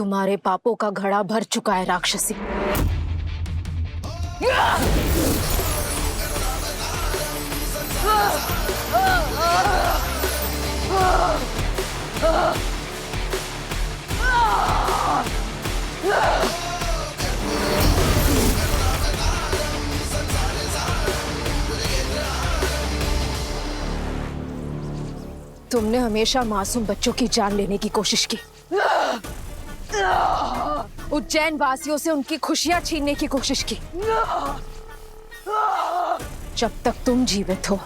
तुम्हारे पापों का घड़ा भर चुका है राक्षसी। तुमने हमेशा मासूम बच्चों की जान लेने की कोशिश की, उज्जैन वासियों से उनकी खुशियां छीनने की कोशिश की। जब तक तुम जीवित हो,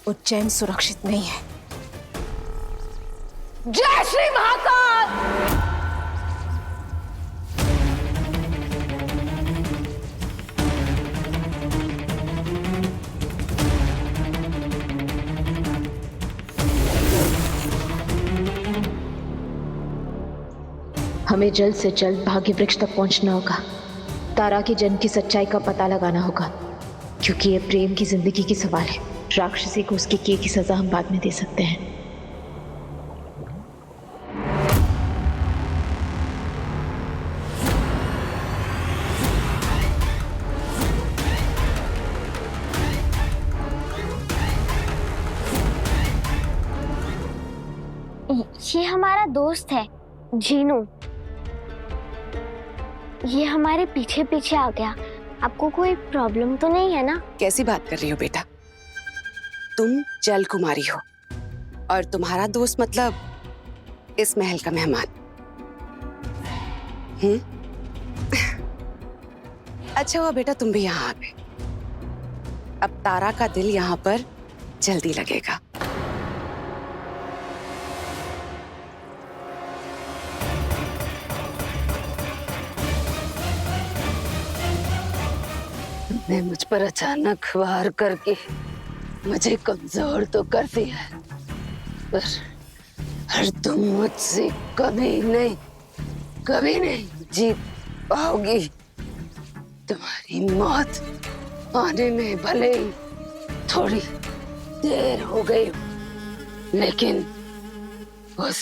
उज्जैन सुरक्षित नहीं है। जय श्री महाकाल। हमें जल्द से जल्द भाग्य वृक्ष तक पहुंचना होगा। तारा के जन्म की सच्चाई का पता लगाना होगा, क्योंकि ये प्रेम की जिंदगी की सवाल है। राक्षसी को उसके किए की सजा हम बाद में दे सकते हैं। ये हमारा दोस्त है जीनू। ये हमारे पीछे पीछे आ गया। आपको कोई प्रॉब्लम तो नहीं है ना? कैसी बात कर रही हो बेटा? तुम जल कुमारी हो और तुम्हारा दोस्त मतलब इस महल का मेहमान। अच्छा हुआ बेटा तुम भी यहाँ आ गए। अब तारा का दिल यहाँ पर जल्दी लगेगा। तुमने मुझ पर अचानक वार करके मुझे कमजोर तो कर दिया है, पर तुम मुझसे कभी नहीं जीत पाओगी। तुम्हारी मौत आने में भले ही थोड़ी देर हो गई, लेकिन उस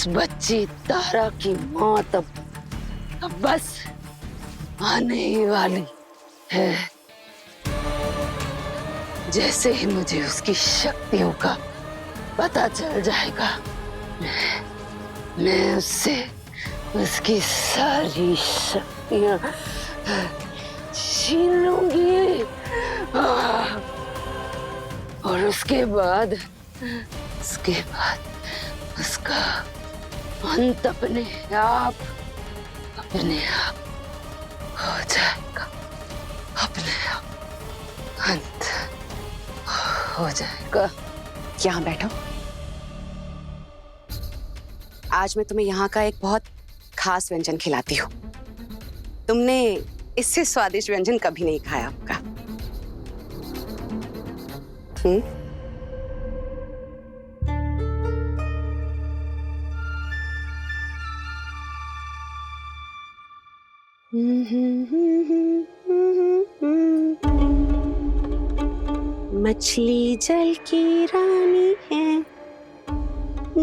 बच्ची तारा की मौत अब बस आने ही वाली है। जैसे ही मुझे उसकी शक्तियों का पता चल जाएगा, मैं उससे उसकी सारी शक्तियां छीन लूंगी। और उसके बाद उसका अंत अपने आप हो जाएगा। अपने आप अंत हो जाएगा। यहाँ बैठो। आज मैं तुम्हें यहाँ का एक बहुत खास व्यंजन खिलाती हूँ। तुमने इससे स्वादिष्ट व्यंजन कभी नहीं खाया होगा। मछली जल की रानी है,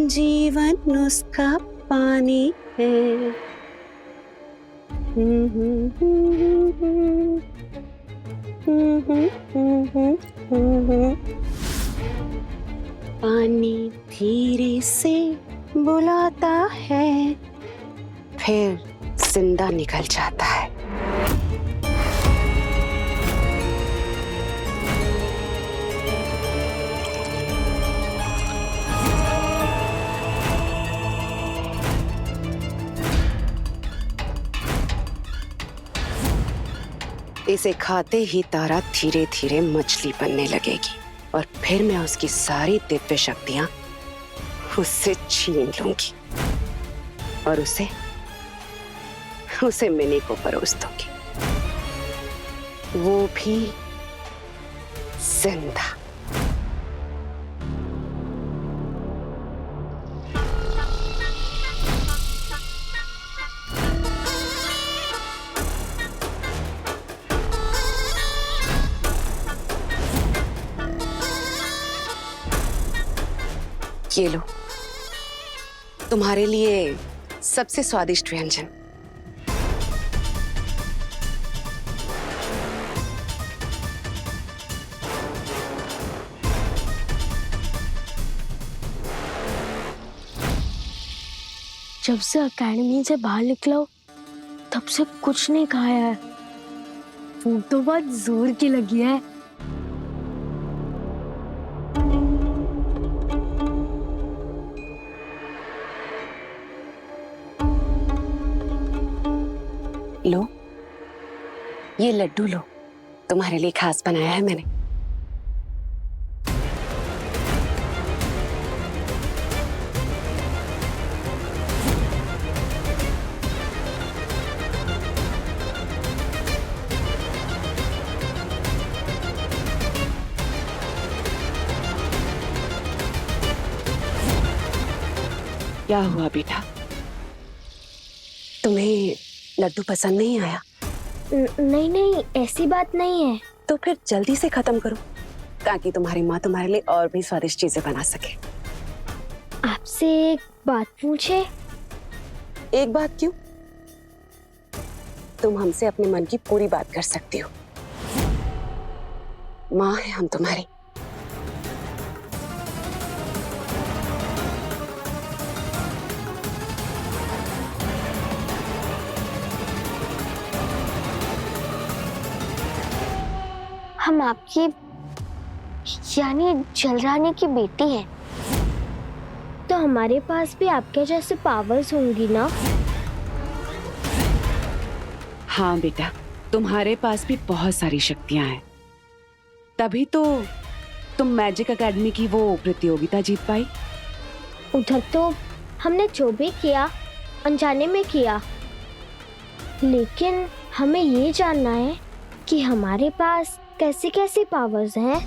जीवन उसका पानी है। पानी धीरे से बुलाता है, फिर जिंदा निकल जाता है। इसे खाते ही तारा धीरे धीरे मछली बनने लगेगी और फिर मैं उसकी सारी दिव्य शक्तियां उससे छीन लूंगी और उसे मिनी को परोस दूंगी, वो भी जिंदा। ये लो, तुम्हारे लिए सबसे स्वादिष्ट व्यंजन। जब से एकेडमी से बाहर निकला हूं, तब से कुछ नहीं खाया है। भूख तो बहुत जोर की लगी है। लो, ये लड्डू लो, तुम्हारे लिए खास बनाया है मैंने। क्या हुआ बेटा, तुम्हें लड्डू पसंद नहीं आया? नहीं नहीं, ऐसी बात नहीं है। तो फिर जल्दी से खत्म करो, ताकि तुम्हारी माँ तुम्हारे लिए और भी स्वादिष्ट चीजें बना सके। आपसे एक बात पूछे? एक बात क्यों? तुम हमसे अपने मन की पूरी बात कर सकती हो। माँ है हम तुम्हारी। हम आपकी यानी जलरानी की बेटी हैं, तो हमारे पास भी आपके जैसे पावर्स होंगी ना? हाँ बेटा, तुम्हारे पास भी बहुत सारी शक्तियां हैं, तभी तो तुम मैजिक एकेडमी की वो प्रतियोगिता जीत पाई। उधर तो हमने जो भी किया अनजाने में किया, लेकिन हमें ये जानना है कि हमारे पास कैसी कैसी पावर्स हैं।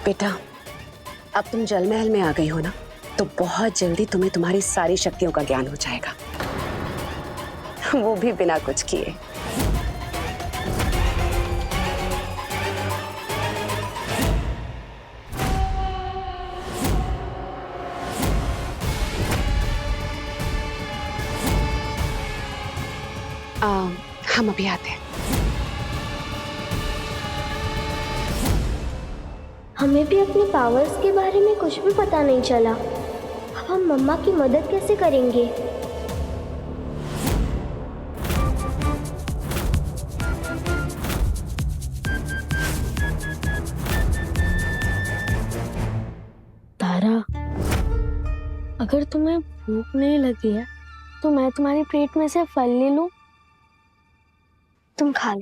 बेटा, अब तुम जल महल में आ गई हो ना, तो बहुत जल्दी तुम्हें तुम्हारी सारी शक्तियों का ज्ञान हो जाएगा, वो भी बिना कुछ किए। हम अभी आते हैं। हमें भी अपनी पावर्स के बारे में कुछ भी पता नहीं चला। अब हम मम्मा की मदद कैसे करेंगे? तारा, अगर तुम्हें भूख नहीं लगी है तो मैं तुम्हारी प्लेट में से फल ले लूं, तुम खा लो।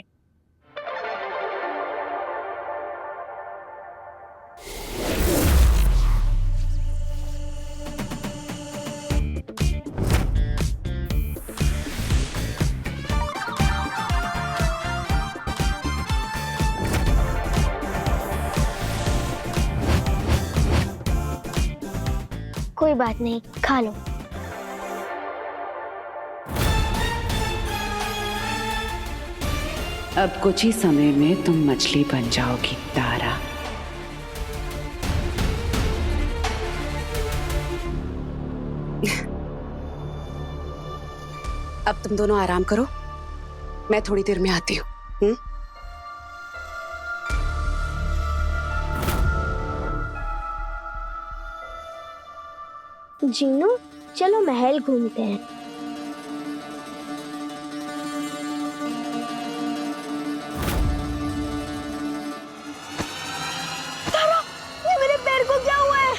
कोई बात नहीं, खा लो। अब कुछ ही समय में तुम मछली बन जाओगी तारा। अब तुम दोनों आराम करो, मैं थोड़ी देर में आती हूँ। जीनू, चलो महल घूमते हैं। तारा, ये मेरे पैर को क्या हुआ है?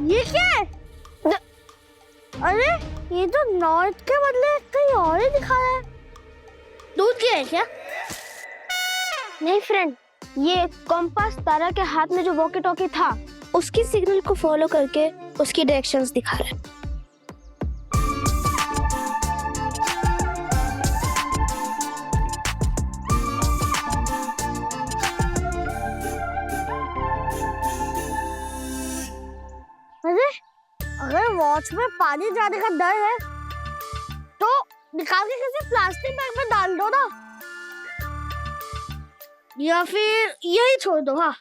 ये क्या है? अरे ये तो नॉर्थ के बदले कहीं और ही दिखा रहा है। दूध क्या है क्या? नहीं फ्रेंड, ये कॉम्पास तारा के हाथ में जो वॉकी टॉकी था, उसकी सिग्नल को फॉलो करके उसकी डायरेक्शंस दिखा रहा है। अरे अगर वॉच में पानी जाने का डर है तो निकाल के किसी प्लास्टिक बैग में डाल दो ना, या फिर यही छोड़ दो। हाँ,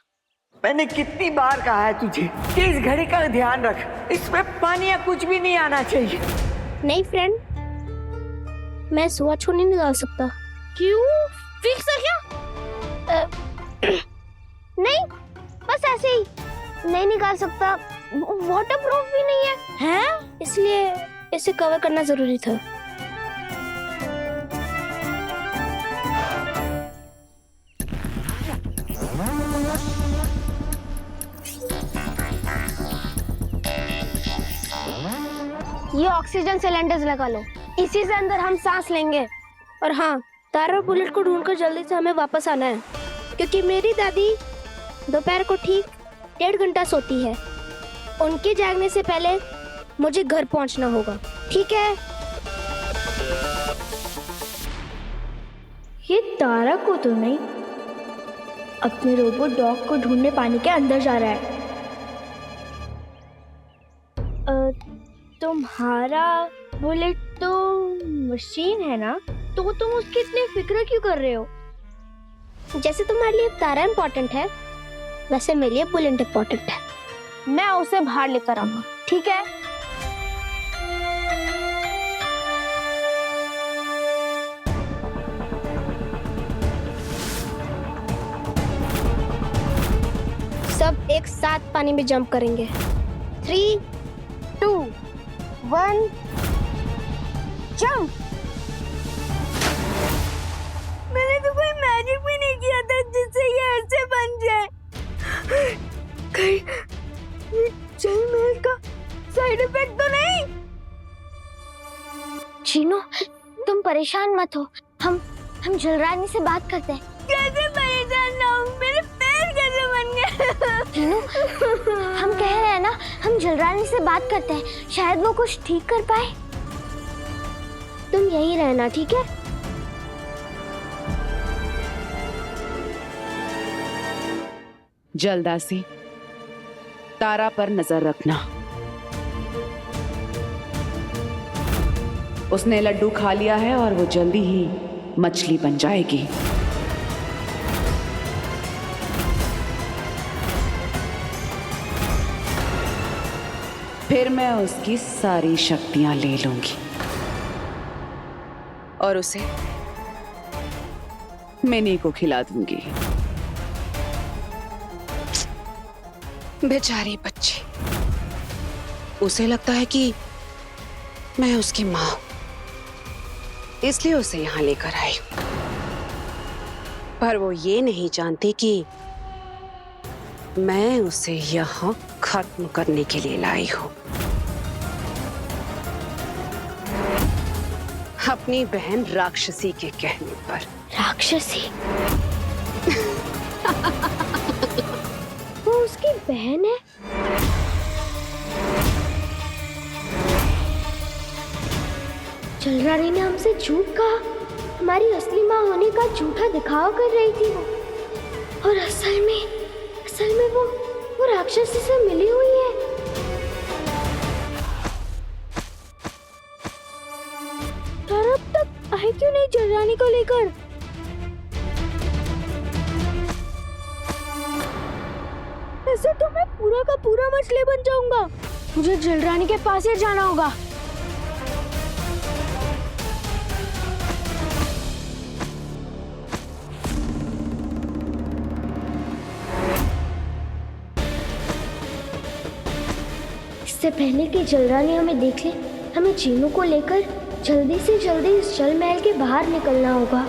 मैंने कितनी बार कहा है तुझे कि इस घड़ी का ध्यान रख, इसमें पानी या कुछ भी नहीं आना चाहिए। नहीं फ्रेंड, मैं सुआ छू नहीं निकाल सकता। क्यों? फिक्स है क्या? नहीं, बस ऐसे ही नहीं निकाल सकता। वाटरप्रूफ भी नहीं है, हैं? इसलिए इसे कवर करना जरूरी था। ये ऑक्सीजन सिलेंडर्स लगा लो, इसी से अंदर हम सांस लेंगे। और हाँ, तारा और बुलेट को ढूंढकर जल्दी से हमें वापस आना है, क्योंकि मेरी दादी दोपहर को ठीक 1.5 घंटा सोती है। उनके जागने से पहले मुझे घर पहुंचना होगा, ठीक है? ये तारा को तो नहीं, अपने रोबोट डॉग को ढूंढने पानी के अंदर जा रहा है। तुम्हारा बुलेट तो मशीन है ना, तो तुम उसकी इतनी फिक्र क्यों कर रहे हो? जैसे तुम्हारे लिए तारा इम्पोर्टेंट है, वैसे मेरे लिए बुलेट इम्पोर्टेंट है। मैं उसे बाहर लेकर आऊंगा, ठीक है? सब एक साथ पानी में जंप करेंगे। 3, 2, 1, जंप। मैंने तो कोई मैजिक भी नहीं किया था जिससे ये ऐसे बन जाए। कहीं ये जल महल का साइड इफेक्ट तो नहीं? चीनू, तुम परेशान मत हो, हम जलरानी से बात करते हैं। कैसे परेशान ना हो? मेरे पैर कैसे बन गए? चीनू, हम कह रहे हैं ना, हम जलरानी से बात करते हैं, शायद वो कुछ ठीक कर पाए। तुम यहीं रहना, ठीक है? जल्दासी, तारा पर नजर रखना। उसने लड्डू खा लिया है और वो जल्दी ही मछली बन जाएगी। फिर मैं उसकी सारी शक्तियां ले लूंगी और उसे मिनी को खिला दूंगी। बेचारी बच्ची, उसे लगता है कि मैं उसकी मां हूं, इसलिए उसे यहां लेकर आई। पर वो ये नहीं जानती कि मैं उसे यहां खत्म करने के लिए लाई हूं। अपनी बहन राक्षसी के कहने पर। राक्षसी? वो उसकी बहन है? जलरानी ने हमसे झूठ कहा, हमारी असली माँ होने का झूठा दिखावा कर रही थी वो। और असल में वो राक्षसी से मिली हुई है। तारा अब तक आए क्यों नहीं जलरानी को लेकर? ऐसे तो मैं पूरा का पूरा मछली बन जाऊंगा। मुझे जलरानी के पास ही जाना होगा। इससे पहले कि जलरानी हमें देख ले, हमें चीनू को लेकर जल्दी से जल्दी इस जल महल के बाहर निकलना होगा।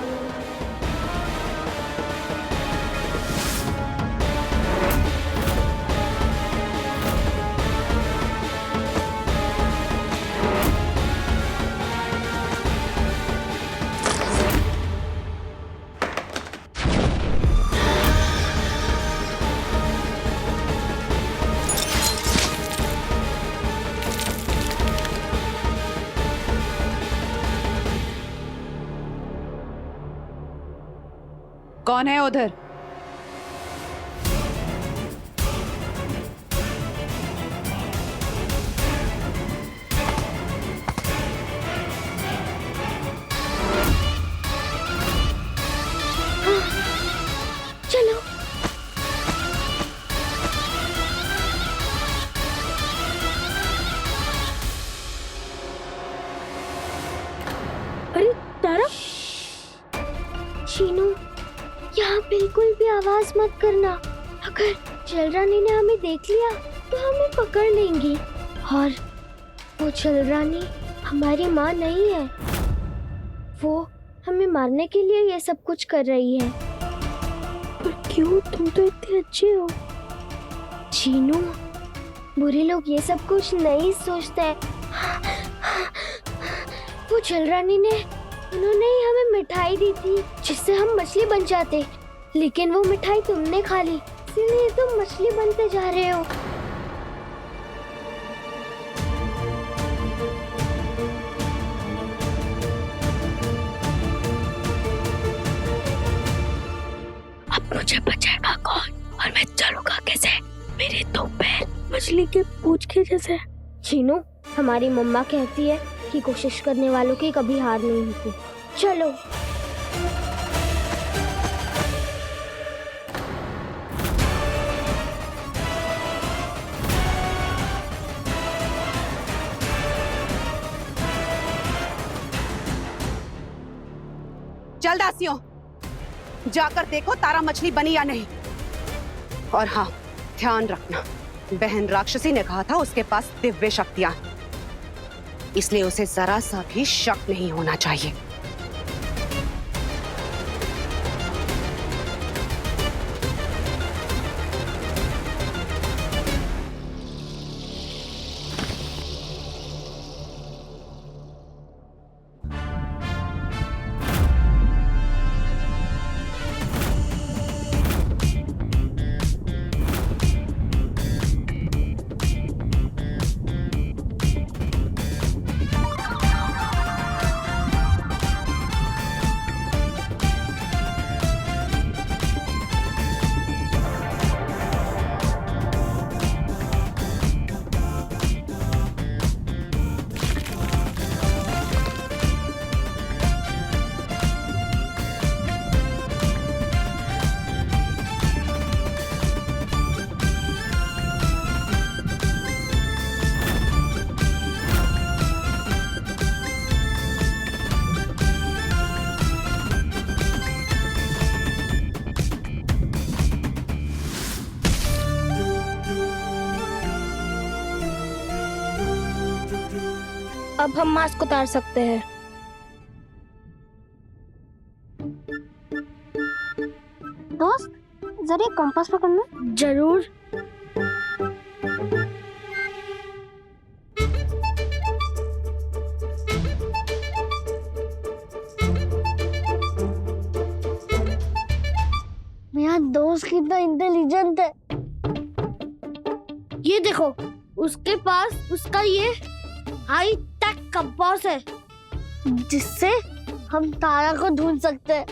कौन है उधर? चलो। अरे तारा, शीनू, यहाँ बिल्कुल भी आवाज मत करना। अगर जलरानी ने हमें देख लिया तो हमें पकड़ लेंगी, और वो जलरानी हमारी माँ नहीं है। वो हमें मारने के लिए ये सब कुछ कर रही है। पर क्यों? तुम तो इतने अच्छे हो। शीनू, बुरे लोग ये सब कुछ नहीं सोचते। वो जलरानी ने, उन्होंने ही हमें मिठाई दी थी जिससे हम मछली बन जाते, लेकिन वो मिठाई तुमने खा ली, इसीलिए तुम मछली बनते जा रहे हो। अब मुझे बचाएगा कौन, और मैं चलूंगा कैसे? मेरे दो पैर मछली के पूंछ के जैसे। शीनू, हमारी मम्मा कहती है कि कोशिश करने वालों की कभी हार नहीं होती। चलो। चल दासियों, जाकर देखो तारा मछली बनी या नहीं। और हाँ, ध्यान रखना, बहन राक्षसी ने कहा था उसके पास दिव्य शक्तियां, इसलिए उसे जरा सा भी शक नहीं होना चाहिए। अब हम मास्क उतार सकते हैं। दोस्त, जरा कंपास पकड़ना। जरूर। मेरा दोस्त कितना इंटेलिजेंट है। ये देखो, उसके पास उसका ये हाई टेक कंपास है जिससे हम तारा को ढूंढ सकते हैं।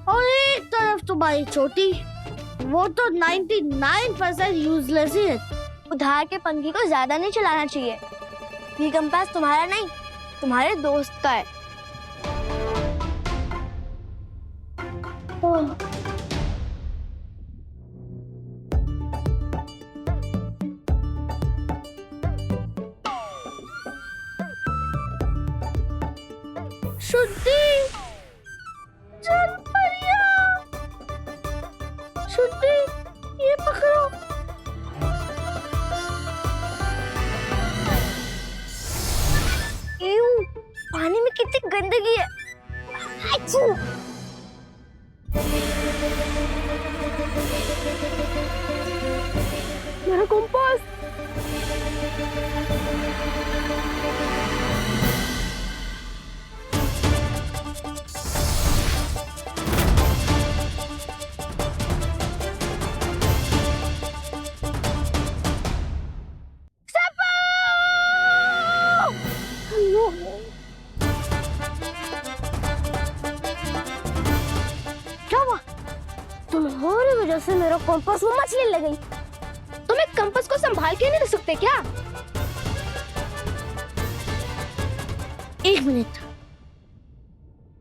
और एक तरफ तुम्हारी चोटी, वो तो 99% यूजलेस ही है। उधार के पंखी को ज्यादा नहीं चलाना चाहिए। ये कंपास तुम्हारा नहीं, तुम्हारे दोस्त का है। शुद्धि, जल परिया, शुद्धि, ये पकड़ो। एऊ, पानी में कितनी गंदगी है। अच्छू। मेरा कंपास। वजह से मेरा कंपास वो मछली लग गई। तुम एक कंपास को संभाल के नहीं रख सकते क्या? एक मिनट,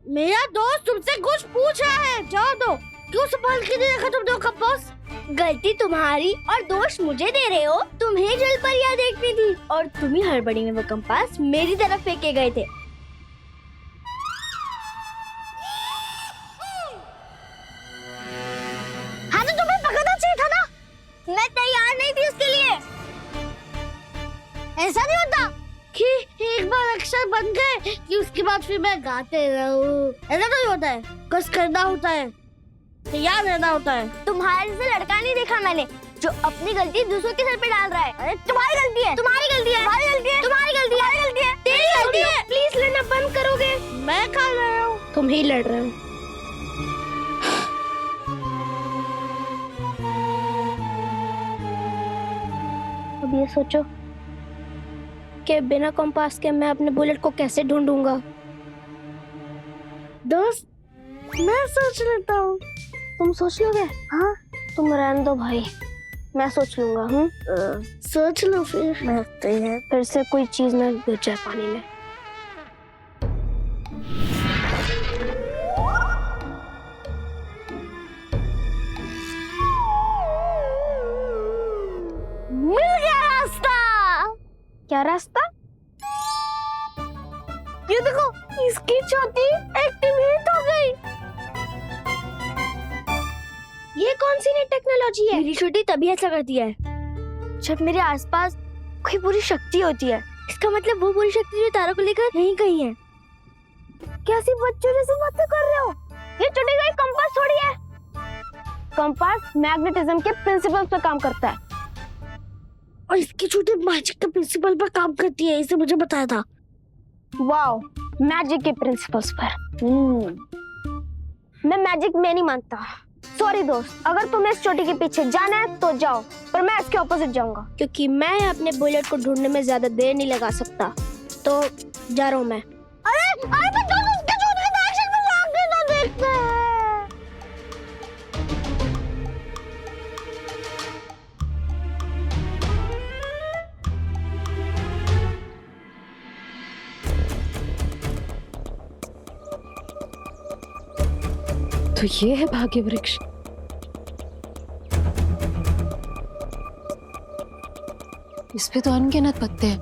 मेरा दोस्त तुमसे कुछ पूछ रहा है, जाओ दो। क्यों संभाल के नहीं रखा तुम दो कंपास? गलती तुम्हारी और दोष मुझे दे रहे हो। तुम्हें जल परियां देखनी थी और तुम ही हड़बड़ी में वो कंपास मेरी तरफ फेंके गए थे। हाँ तो तुम्हें पकड़ना चाहिए था ना। मैं तैयार नहीं थी उसके लिए। ऐसा नहीं होता कि एक बार अक्षर बन गए कि उसके बाद फिर मैं गाते रहूं। ऐसा नहीं होता है, कुछ करना होता है, तैयार रहना होता है। तुम्हारे जैसे लड़का नहीं देखा मैंने जो अपनी गलती दूसरों के सर पे डाल रहा है। अरे तुम्हारी गलती है, तुम्हारी गलती है, तुम्हारी गलती है, तुम्हारी गलती है, तुम्हारी गलती है, तेरी गलती है। प्लीज लड़ना बंद करोगे? मैं कहाँ लड़ रहा हूँ, तुम ही लड़ रहे हो। अब ये सोचो कि बिना कंपास के मैं अपने बुलेट को कैसे ढूंढूंगा। दोस्त, मैं सोच लेता हूँ। तुम सोच लोगे? हाँ, तुम रहने दो भाई, मैं सोच लूंगा। सोच लो फिर से कोई चीज न गिर जाए पानी में। मिल गया रास्ता। क्या रास्ता? ये देखो, इसकी चोटी एक्टिवेट हो गई। ये कौन सी नई टेक्नोलॉजी है? मेरी चोटी तभी ऐसा करती है जब मेरे आसपास कोई बुरी शक्ति होती है। इसका मतलब वो बुरी शक्ति जो तारों को लेकर यहीं कहीं है। क्या सिर्फ बच्चों जैसी बातें कर रहे हो? ये चोटी का एक कंपास थोड़ी है। कंपास मैग्नेटिज्म के प्रिंसिपल पर काम करता है और इसकी चोटी मैजिक के प्रिंसिपल पर काम करती है, इसे मुझे बताया था। वाओ, मैजिक के प्रिंसिपल्स पर। मैं मैजिक में नहीं मानता। सॉरी दोस्त, अगर तुम्हें इस चोटी के पीछे जाना है तो जाओ, पर मैं इसके ऑपोजिट जाऊंगा क्योंकि मैं अपने बुलेट को ढूंढने में ज्यादा देर नहीं लगा सकता। तो जा रहा हूँ मैं। अरे अरे तो उसके चोटी के डायरेक्शन में जाके तो देखते हैं। तो ये है भाग्य वृक्ष। इस पे तो अनगिनत पत्ते हैं।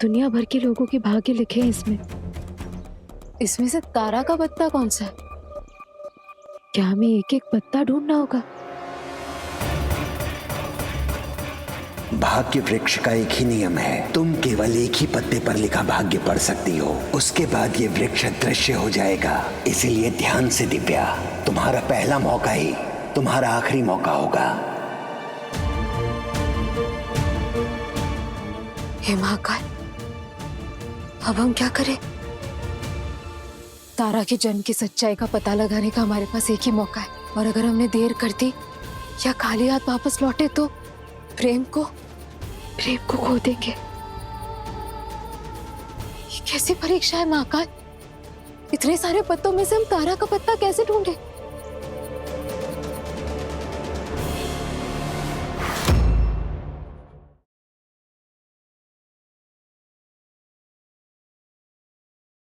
दुनिया भर के लोगों के भाग्य लिखे हैं इसमें। इसमें से तारा का पत्ता कौन सा है? क्या हमें एक एक पत्ता ढूंढना होगा? भाग्य वृक्ष का एक ही नियम है, तुम केवल एक ही पत्ते पर लिखा भाग्य पढ़ सकती हो, उसके बाद ये वृक्ष अदृश्य हो जाएगा। इसीलिए ध्यान से दिव्या, तुम्हारा पहला मौका ही तुम्हारा आखिरी मौका होगा। हे महाकाल, अब हम क्या करें? तारा के जन्म की सच्चाई का पता लगाने का हमारे पास एक ही मौका है, और अगर हमने देर कर दी या खाली हाथ वापस लौटे तो प्रेम को खो देंगे। ये कैसी परीक्षा है महाकाल? इतने सारे पत्तों में से हम तारा का पत्ता कैसे ढूंढे?